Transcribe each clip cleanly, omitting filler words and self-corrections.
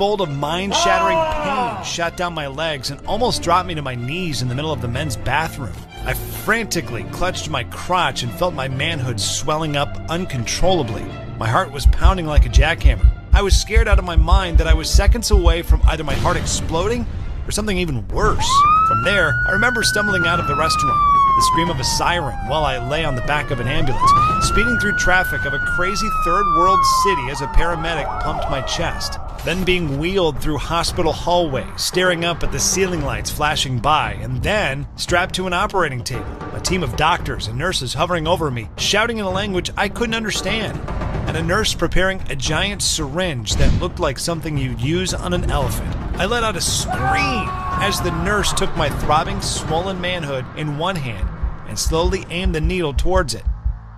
bolt of mind-shattering pain shot down my legs and almost dropped me to my knees in the middle of the men's bathroom. I frantically clutched my crotch and felt my manhood swelling up uncontrollably. My heart was pounding like a jackhammer. I was scared out of my mind that I was seconds away from either my heart exploding or something even worse. From there, I remember stumbling out of the restaurant, the scream of a siren while I lay on the back of an ambulance, speeding through traffic of a crazy third-world city as a paramedic pumped my chest, then being wheeled through hospital hallways, staring up at the ceiling lights flashing by, and then strapped to an operating table, a team of doctors and nurses hovering over me, shouting in a language I couldn't understand, and a nurse preparing a giant syringe that looked like something you'd use on an elephant. I let out a scream as the nurse took my throbbing, swollen manhood in one hand and slowly aimed the needle towards it.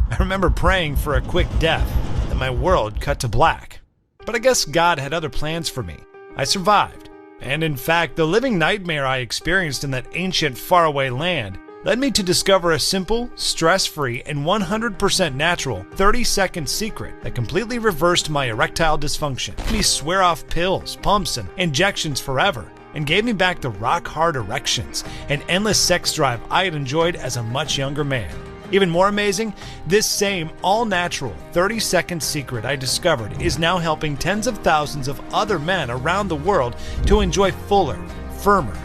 I remember praying for a quick death, and my world cut to black. But I guess God had other plans for me. I survived, and in fact, the living nightmare I experienced in that ancient, faraway land led me to discover a simple, stress-free, and 100% natural 30-second secret that completely reversed my erectile dysfunction. Made me swear off pills, pumps, and injections forever, and gave me back the rock-hard erections and endless sex drive I had enjoyed as a much younger man. Even more amazing, this same all-natural 30-second secret I discovered is now helping tens of thousands of other men around the world to enjoy fuller, firmer,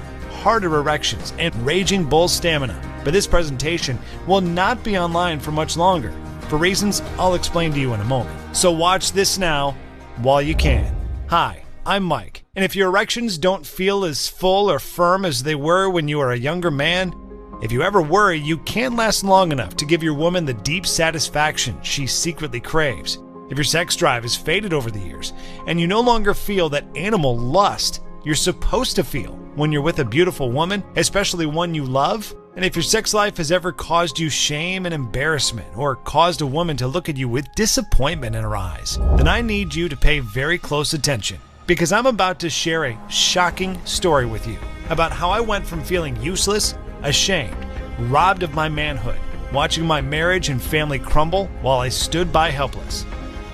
harder erections and raging bull stamina. But this presentation will not be online for much longer, for reasons I'll explain to you in a moment. So watch this now while you can. Hi, I'm Mike, and if your erections don't feel as full or firm as they were when you were a younger man, if you ever worry you can't last long enough to give your woman the deep satisfaction she secretly craves, if your sex drive has faded over the years, and you no longer feel that animal lust you're supposed to feel when you're with a beautiful woman, especially one you love, and if your sex life has ever caused you shame and embarrassment, or caused a woman to look at you with disappointment in her eyes, then I need you to pay very close attention, because I'm about to share a shocking story with you about how I went from feeling useless, ashamed, robbed of my manhood, watching my marriage and family crumble while I stood by helpless,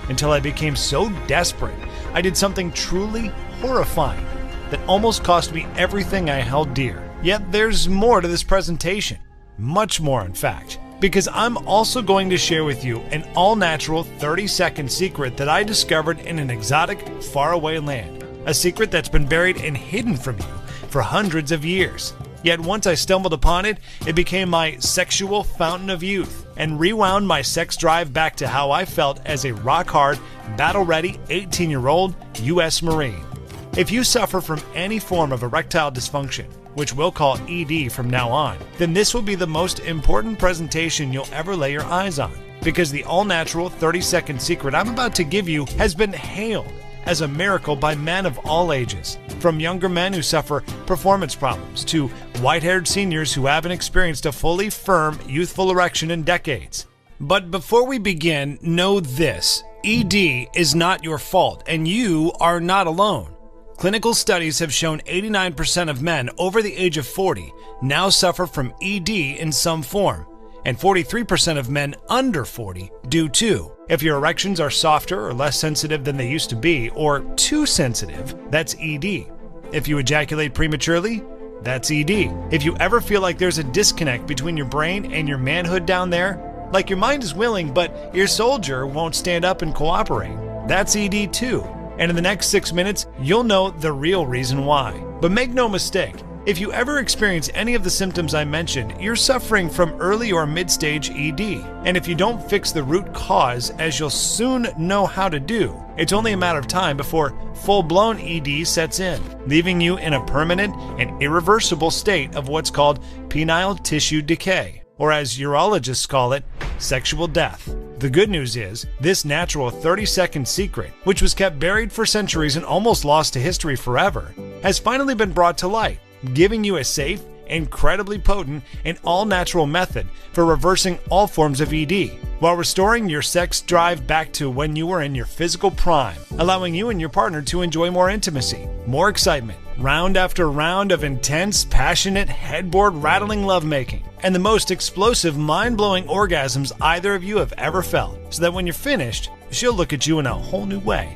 until I became so desperate I did something truly horrifying that almost cost me everything I held dear. Yet there's more to this presentation, much more in fact, because I'm also going to share with you an all-natural 30-second secret that I discovered in an exotic, faraway land, a secret that's been buried and hidden from you for hundreds of years. Yet once I stumbled upon it, it became my sexual fountain of youth and rewound my sex drive back to how I felt as a rock-hard, battle-ready 18-year-old U.S. Marine. If you suffer from any form of erectile dysfunction, which we'll call ED from now on, then this will be the most important presentation you'll ever lay your eyes on, because the all-natural 30-second secret I'm about to give you has been hailed as a miracle by men of all ages, from younger men who suffer performance problems to white-haired seniors who haven't experienced a fully firm, youthful erection in decades. But before we begin, know this: ED is not your fault, and you are not alone. Clinical studies have shown 89% of men over the age of 40 now suffer from ED in some form, and 43% of men under 40 do too. If your erections are softer or less sensitive than they used to be, or too sensitive, that's ED. If you ejaculate prematurely, that's ED. If you ever feel like there's a disconnect between your brain and your manhood down there, like your mind is willing but your soldier won't stand up and cooperate, that's ED too. And in the next 6 minutes, you'll know the real reason why. But make no mistake, if you ever experience any of the symptoms I mentioned, you're suffering from early or mid-stage ED. And if you don't fix the root cause, as you'll soon know how to do, it's only a matter of time before full-blown ED sets in, leaving you in a permanent and irreversible state of what's called penile tissue decay, or as urologists call it, sexual death. The good news is, this natural 30-second secret, which was kept buried for centuries and almost lost to history forever, has finally been brought to light, giving you a safe, incredibly potent, and all-natural method for reversing all forms of ED, while restoring your sex drive back to when you were in your physical prime, allowing you and your partner to enjoy more intimacy, more excitement, round after round of intense, passionate, headboard-rattling lovemaking, and the most explosive, mind-blowing orgasms either of you have ever felt, so that when you're finished, she'll look at you in a whole new way.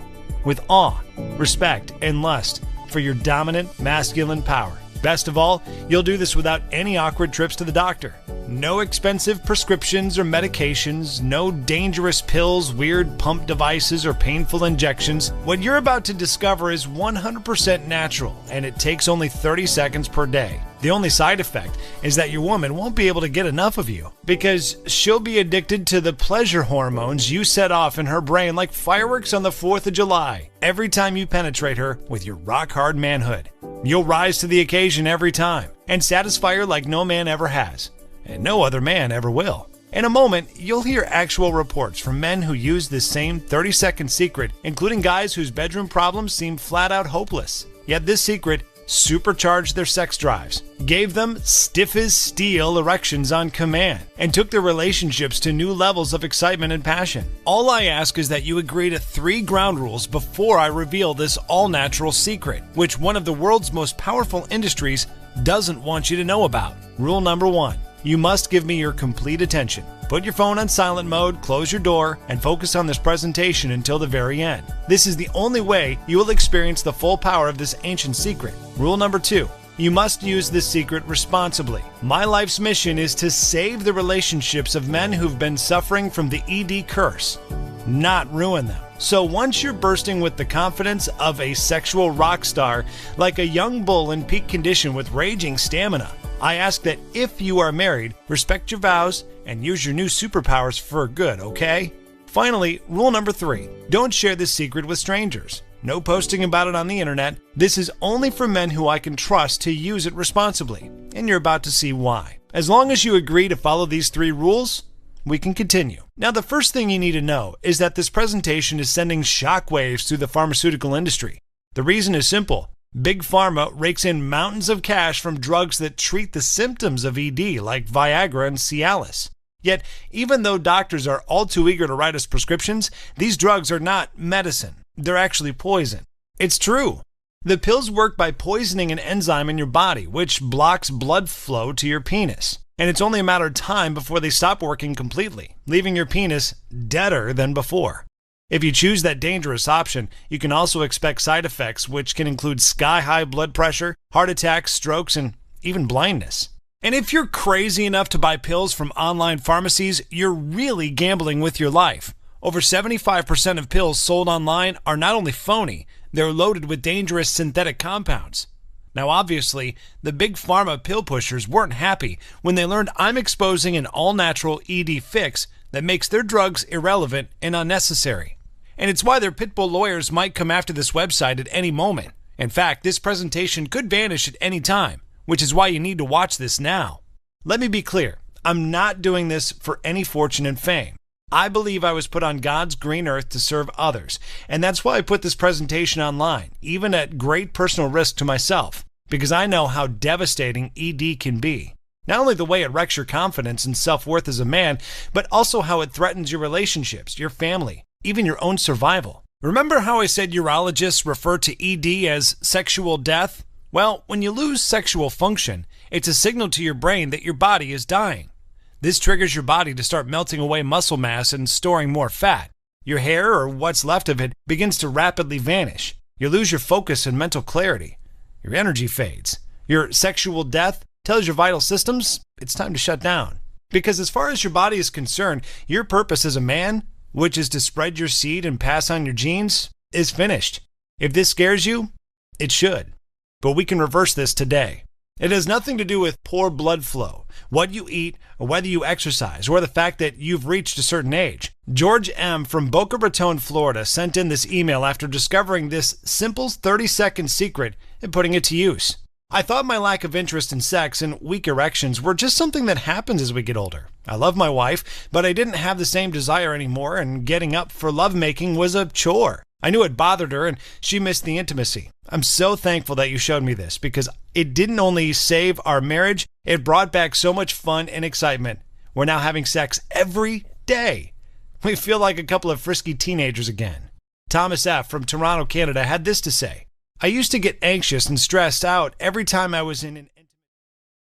with awe, respect, and lust for your dominant masculine power. Best of all, you'll do this without any awkward trips to the doctor. No expensive prescriptions or medications, no dangerous pills, weird pump devices, or painful injections. What you're about to discover is 100% natural, and it takes only 30 seconds per day. The only side effect is that your woman won't be able to get enough of you because she'll be addicted to the pleasure hormones you set off in her brain like fireworks on the 4th of July every time you penetrate her with your rock-hard manhood. You'll rise to the occasion every time and satisfy her like no man ever has, and no other man ever will. In a moment, you'll hear actual reports from men who use this same 30-second secret, including guys whose bedroom problems seem flat-out hopeless. Yet this secret supercharged their sex drives, gave them stiff as steel erections on command, and took their relationships to new levels of excitement and passion. All I ask is that you agree to 3 ground rules before I reveal this all-natural secret, which one of the world's most powerful industries doesn't want you to know about. Rule number 1. You must give me your complete attention. Put your phone on silent mode, close your door, and focus on this presentation until the very end. This is the only way you will experience the full power of this ancient secret. Rule number 2. You must use this secret responsibly. My life's mission is to save the relationships of men who've been suffering from the ED curse, not ruin them. So once you're bursting with the confidence of a sexual rock star, like a young bull in peak condition with raging stamina, I ask that if you are married, respect your vows and use your new superpowers for good, okay? Finally, rule number 3. Don't share this secret with strangers. No posting about it on the internet. This is only for men who I can trust to use it responsibly, and you're about to see why. As long as you agree to follow these 3 rules, we can continue. Now, the first thing you need to know is that this presentation is sending shockwaves through the pharmaceutical industry. The reason is simple. Big Pharma rakes in mountains of cash from drugs that treat the symptoms of ED, like Viagra and Cialis. Yet, even though doctors are all too eager to write us prescriptions, these drugs are not medicine. They're actually poison. It's true. The pills work by poisoning an enzyme in your body, which blocks blood flow to your penis. And it's only a matter of time before they stop working completely, leaving your penis deader than before. If you choose that dangerous option, you can also expect side effects, which can include sky-high blood pressure, heart attacks, strokes, and even blindness. And if you're crazy enough to buy pills from online pharmacies, you're really gambling with your life. Over 75% of pills sold online are not only phony, they're loaded with dangerous synthetic compounds. Now, obviously, the big pharma pill pushers weren't happy when they learned I'm exposing an all-natural ED fix that makes their drugs irrelevant and unnecessary. And it's why their pitbull lawyers might come after this website at any moment. In fact, this presentation could vanish at any time, which is why you need to watch this now. Let me be clear, I'm not doing this for any fortune and fame. I believe I was put on God's green earth to serve others, and that's why I put this presentation online, even at great personal risk to myself, because I know how devastating ED can be. Not only the way it wrecks your confidence and self-worth as a man, but also how it threatens your relationships, your family, even your own survival. Remember how I said urologists refer to ED as sexual death? Well, when you lose sexual function, it's a signal to your brain that your body is dying. This triggers your body to start melting away muscle mass and storing more fat. Your hair, or what's left of it, begins to rapidly vanish. You lose your focus and mental clarity. Your energy fades. Your sexual death tells your vital systems it's time to shut down. Because as far as your body is concerned, your purpose as a man, which is to spread your seed and pass on your genes, is finished. If this scares you, it should. But we can reverse this today. It has nothing to do with poor blood flow, what you eat, or whether you exercise, or the fact that you've reached a certain age. George M. from Boca Raton, Florida, sent in this email after discovering this simple 30-second secret and putting it to use. I thought my lack of interest in sex and weak erections were just something that happens as we get older. I love my wife, but I didn't have the same desire anymore, and getting up for lovemaking was a chore. I knew it bothered her, and she missed the intimacy. I'm so thankful that you showed me this, because it didn't only save our marriage, it brought back so much fun and excitement. We're now having sex every day. We feel like a couple of frisky teenagers again. Thomas F. from Toronto, Canada, had this to say. I used to get anxious and stressed out every time I was in an